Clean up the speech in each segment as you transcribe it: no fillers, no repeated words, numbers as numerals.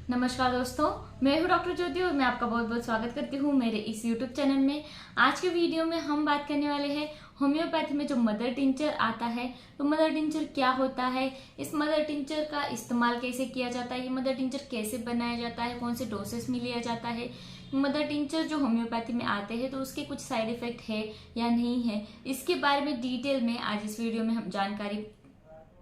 नमस्कार दोस्तों, मैं हूँ डॉक्टर ज्योति और मैं आपका बहुत बहुत स्वागत करती हूँ मेरे इस यूट्यूब चैनल में। आज के वीडियो में हम बात करने वाले हैं होम्योपैथी में जो मदर टिंचर आता है। तो मदर टिंचर क्या होता है, इस मदर टिंचर का इस्तेमाल कैसे किया जाता है, ये मदर टिंचर कैसे बनाया जाता है, कौन से डोसेस में लिया जाता है, मदर टिंचर जो होम्योपैथी में आते हैं तो उसके कुछ साइड इफेक्ट है या नहीं है, इसके बारे में डिटेल में आज इस वीडियो में हम जानकारी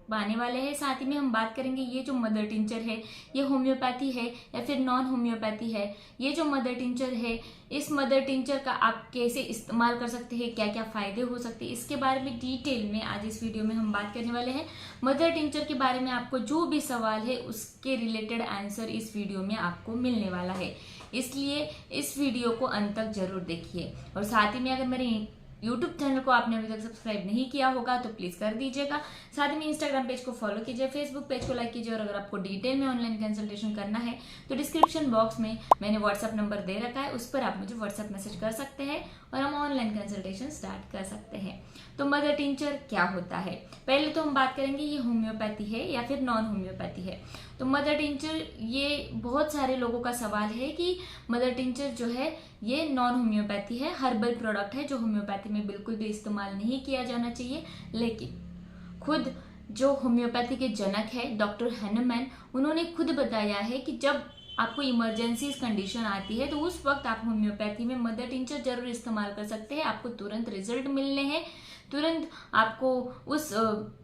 पाने वाले हैं। साथ ही में हम बात करेंगे ये जो मदर टिंचर है ये होम्योपैथी है या फिर नॉन होम्योपैथी है। ये जो मदर टिंचर है, इस मदर टिंचर का आप कैसे इस्तेमाल कर सकते हैं, क्या क्या फायदे हो सकते हैं, इसके बारे में डिटेल में आज इस वीडियो में हम बात करने वाले हैं। मदर टिंचर के बारे में आपको जो भी सवाल है उसके रिलेटेड आंसर इस वीडियो में आपको मिलने वाला है, इसलिए इस वीडियो को अंत तक जरूर देखिए। और साथ ही में अगर मेरे यूट्यूब चैनल को आपने अभी तक सब्सक्राइब नहीं किया होगा तो प्लीज कर दीजिएगा। साथ ही में इंस्टाग्राम पेज को फॉलो कीजिए, फेसबुक पेज को लाइक कीजिए और अगर आपको डिटेल में ऑनलाइन कंसल्टेशन करना है तो डिस्क्रिप्शन बॉक्स में मैंने व्हाट्सएप नंबर दे रखा है, उस पर आप मुझे व्हाट्सएप मैसेज कर सकते हैं और हम ऑनलाइन कंसल्टेशन स्टार्ट कर सकते हैं। तो मदर टिंचर क्या होता है, पहले तो हम बात करेंगे ये होम्योपैथी है या फिर नॉन होम्योपैथी है। तो मदर टिंचर, ये बहुत सारे लोगों का सवाल है कि मदर टिंचर जो है ये नॉन होम्योपैथी है, हर्बल प्रोडक्ट है जो होम्योपैथी में बिल्कुल भी इस्तेमाल नहीं किया जाना चाहिए। लेकिन खुद जो होम्योपैथी के जनक है डॉक्टर हैनुमैन, उन्होंने खुद बताया है कि जब आपको इमरजेंसी कंडीशन आती है तो उस वक्त आप होम्योपैथी में मदर टिंचर जरूर इस्तेमाल कर सकते हैं। आपको तुरंत रिजल्ट मिलने हैं, तुरंत आपको उस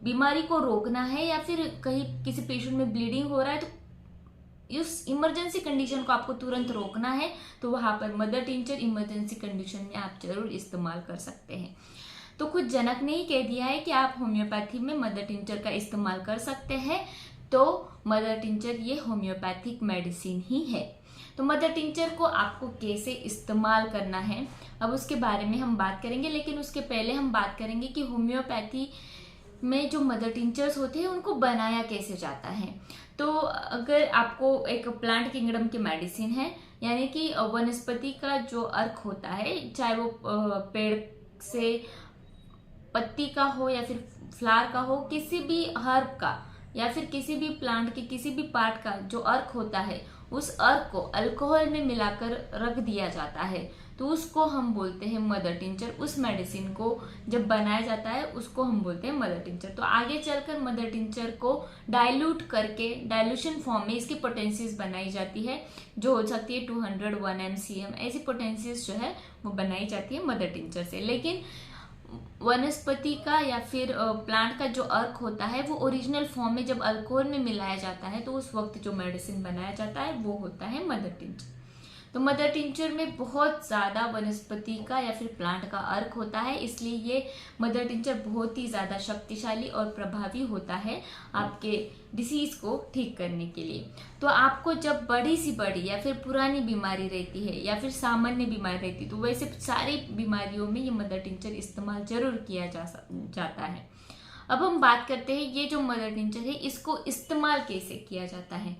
बीमारी को रोकना है या फिर कहीं किसी पेशेंट में ब्लीडिंग हो रहा है तो इस इमरजेंसी कंडीशन को आपको तुरंत रोकना है, तो वहां पर मदर टिंचर इमरजेंसी कंडीशन में आप जरूर इस्तेमाल कर सकते हैं। तो खुद जनक ने ही कह दिया है कि आप होम्योपैथी में मदर टिंचर का इस्तेमाल कर सकते हैं, तो मदर टिंचर ये होम्योपैथिक मेडिसिन ही है। तो मदर टिंचर को आपको कैसे इस्तेमाल करना है अब उसके बारे में हम बात करेंगे, लेकिन उसके पहले हम बात करेंगे कि होम्योपैथी में जो मदर टिंचर्स होते हैं उनको बनाया कैसे जाता है। तो अगर आपको एक प्लांट किंगडम की मेडिसिन है, यानी कि वनस्पति का जो अर्क होता है, चाहे वो पेड़ से पत्ती का हो या फिर फ्लावर का हो, किसी भी हर्ब का या फिर किसी भी प्लांट के किसी भी पार्ट का जो अर्क होता है, उस अर्क को अल्कोहल में मिलाकर रख दिया जाता है, तो उसको हम बोलते हैं मदर टिंचर। उस मेडिसिन को जब बनाया जाता है उसको हम बोलते हैं मदर टिंचर। तो आगे चलकर मदर टिंचर को डाइल्यूट करके डाइल्यूशन फॉर्म में इसकी पोटेंसीज बनाई जाती है, जो हो सकती है 200 1 mcm, ऐसी पोटेंसीज जो है वो बनाई जाती है मदर टिंचर से। लेकिन वनस्पति का या फिर प्लांट का जो अर्क होता है वो ओरिजिनल फॉर्म में जब अल्कोहल में मिलाया जाता है तो उस वक्त जो मेडिसिन बनाया जाता है वो होता है मदर टिंचर। तो मदर टिंचर में बहुत ज्यादा वनस्पति का या फिर प्लांट का अर्क होता है, इसलिए ये मदर टिंचर बहुत ही ज्यादा शक्तिशाली और प्रभावी होता है आपके डिसीज को ठीक करने के लिए। तो आपको जब बड़ी सी बड़ी या फिर पुरानी बीमारी रहती है या फिर सामान्य बीमारी रहती है तो वैसे सारी बीमारियों में ये मदर टिंचर इस्तेमाल जरूर किया जाता है। अब हम बात करते हैं ये जो मदर टिंचर है इसको इस्तेमाल कैसे किया जाता है।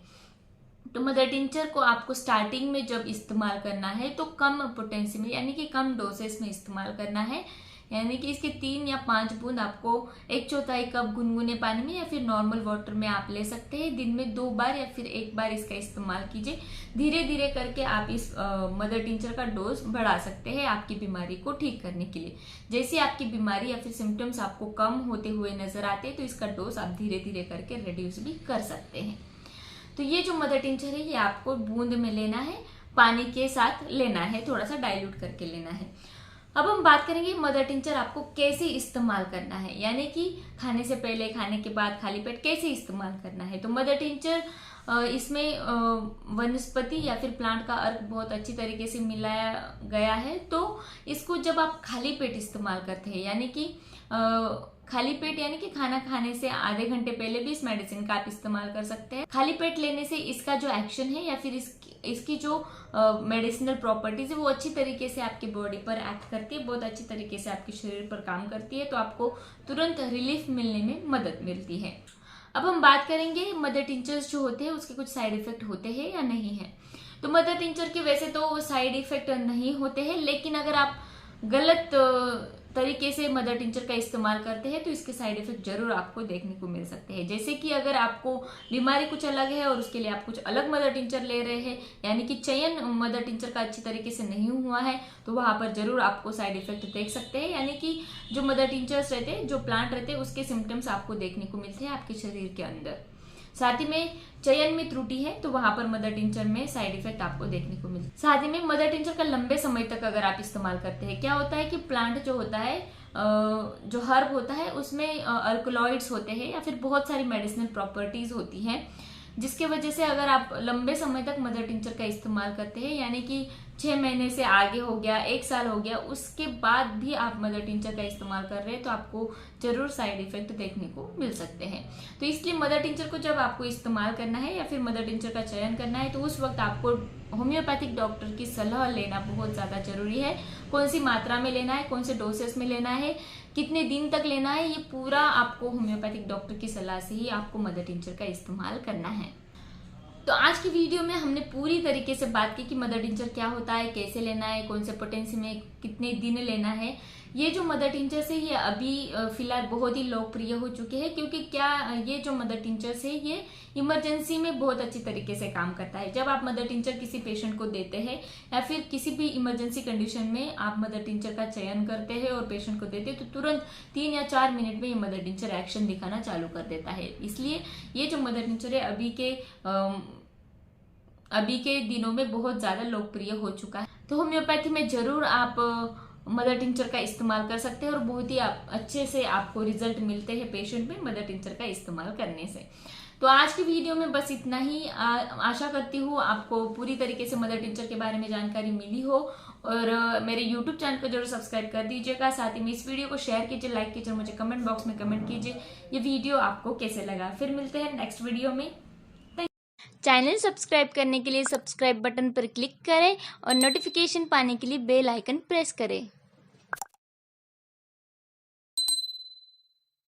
तो मदर टिंचर को आपको स्टार्टिंग में जब इस्तेमाल करना है तो कम पोटेंसी में यानी कि कम डोसेस में इस्तेमाल करना है, यानी कि इसके 3 या 5 बूंद आपको 1/4 कप गुनगुने पानी में या फिर नॉर्मल वाटर में आप ले सकते हैं। दिन में 2 बार या फिर 1 बार इसका इस्तेमाल कीजिए। धीरे धीरे करके आप इस मदर टिंचर का डोज बढ़ा सकते हैं आपकी बीमारी को ठीक करने के लिए। जैसे आपकी बीमारी या फिर सिम्टम्स आपको कम होते हुए नजर आते हैं तो इसका डोज आप धीरे धीरे करके रिड्यूस भी कर सकते हैं। तो ये जो मदर टिंचर है ये आपको बूंद में लेना है, पानी के साथ लेना है, थोड़ा सा डाइल्यूट करके लेना है। अब हम बात करेंगे मदर टिंचर आपको कैसे इस्तेमाल करना है, यानी कि खाने से पहले, खाने के बाद, खाली पेट कैसे इस्तेमाल करना है। तो मदर टिंचर इसमें वनस्पति या फिर प्लांट का अर्क बहुत अच्छी तरीके से मिलाया गया है, तो इसको जब आप खाली पेट इस्तेमाल करते हैं, यानी कि खाली पेट यानी कि खाना खाने से आधे घंटे पहले भी इस मेडिसिन का आप इस्तेमाल कर सकते हैं। खाली पेट लेने से इसका जो एक्शन है या फिर इसकी जो मेडिसिनल प्रॉपर्टीज है वो अच्छी तरीके से आपकी बॉडी पर एक्ट करती है, बहुत अच्छी तरीके से आपके शरीर पर काम करती है, तो आपको तुरंत रिलीफ मिलने में मदद मिलती है। अब हम बात करेंगे मदर टिंचर्स जो होते हैं उसके कुछ साइड इफेक्ट होते हैं या नहीं है। तो मदर टिंचर के वैसे तो साइड इफेक्ट नहीं होते हैं, लेकिन अगर आप गलत तरीके से मदर टिंचर का इस्तेमाल करते हैं तो इसके साइड इफेक्ट जरूर आपको देखने को मिल सकते हैं। जैसे कि अगर आपको बीमारी कुछ अलग है और उसके लिए आप कुछ अलग मदर टिंचर ले रहे हैं, यानी कि चयन मदर टिंचर का अच्छी तरीके से नहीं हुआ है, तो वहां पर जरूर आपको साइड इफेक्ट देख सकते हैं। यानी कि जो मदर टिंचर्स रहते हैं, जो प्लांट रहते हैं, उसके सिम्टम्स आपको देखने को मिलते हैं आपके शरीर के अंदर। साथ ही में चयन में त्रुटि है तो वहां पर मदर टिंचर में साइड इफेक्ट आपको देखने को मिलता है। साथ ही में मदर टिंचर का लंबे समय तक अगर आप इस्तेमाल करते हैं, क्या होता है कि प्लांट जो होता है, जो हर्ब होता है, उसमें अल्कलॉइड्स होते हैं या फिर बहुत सारी मेडिसिनल प्रॉपर्टीज होती हैं, जिसके वजह से अगर आप लंबे समय तक मदर टिंचर का इस्तेमाल करते हैं, यानी कि 6 महीने से आगे हो गया, 1 साल हो गया, उसके बाद भी आप मदर टिंचर का इस्तेमाल कर रहे हैं, तो आपको जरूर साइड इफेक्ट देखने को मिल सकते हैं। तो इसलिए मदर टिंचर को जब आपको इस्तेमाल करना है या फिर मदर टिंचर का चयन करना है, तो उस वक्त आपको होम्योपैथिक डॉक्टर की सलाह लेना बहुत ज़्यादा जरूरी है। कौन सी मात्रा में लेना है, कौन से डोसेस में लेना है, कितने दिन तक लेना है, ये पूरा आपको होम्योपैथिक डॉक्टर की सलाह से ही आपको मदर टिंचर का इस्तेमाल करना है। तो आज की वीडियो में हमने पूरी तरीके से बात की कि मदर टिंचर क्या होता है, कैसे लेना है, कौन से पोटेंसी में कितने दिन लेना है। ये जो मदर टिंचर्स है ये अभी फिलहाल बहुत ही लोकप्रिय हो चुके हैं, क्योंकि क्या ये जो मदर टिंचर्स है ये इमरजेंसी में बहुत अच्छी तरीके से काम करता है। जब आप मदर टिंचर किसी पेशेंट को देते हैं या फिर किसी भी इमरजेंसी कंडीशन में आप मदर टिंचर का चयन करते हैं और पेशेंट को देते हैं, तो तुरंत 3 या 4 मिनट में ये मदर टिंचर एक्शन दिखाना चालू कर देता है। इसलिए ये जो मदर टिंचर है अभी के दिनों में बहुत ज्यादा लोकप्रिय हो चुका है। तो होम्योपैथी में जरूर आप मदर टिंचर का इस्तेमाल कर सकते हैं और बहुत ही अच्छे से आपको रिजल्ट मिलते हैं पेशेंट में मदर टिंचर का इस्तेमाल करने से। तो आज की वीडियो में बस इतना ही। आशा करती हूँ आपको पूरी तरीके से मदर टिंचर के बारे में जानकारी मिली हो, और मेरे YouTube चैनल को जरूर सब्सक्राइब कर दीजिएगा। साथ ही में इस वीडियो को शेयर कीजिए, लाइक कीजिए, मुझे कमेंट बॉक्स में कमेंट कीजिए ये वीडियो आपको कैसे लगा। फिर मिलते हैं नेक्स्ट वीडियो में। चैनल सब्सक्राइब करने के लिए सब्सक्राइब बटन पर क्लिक करें और नोटिफिकेशन पाने के लिए बेल आइकन प्रेस करें।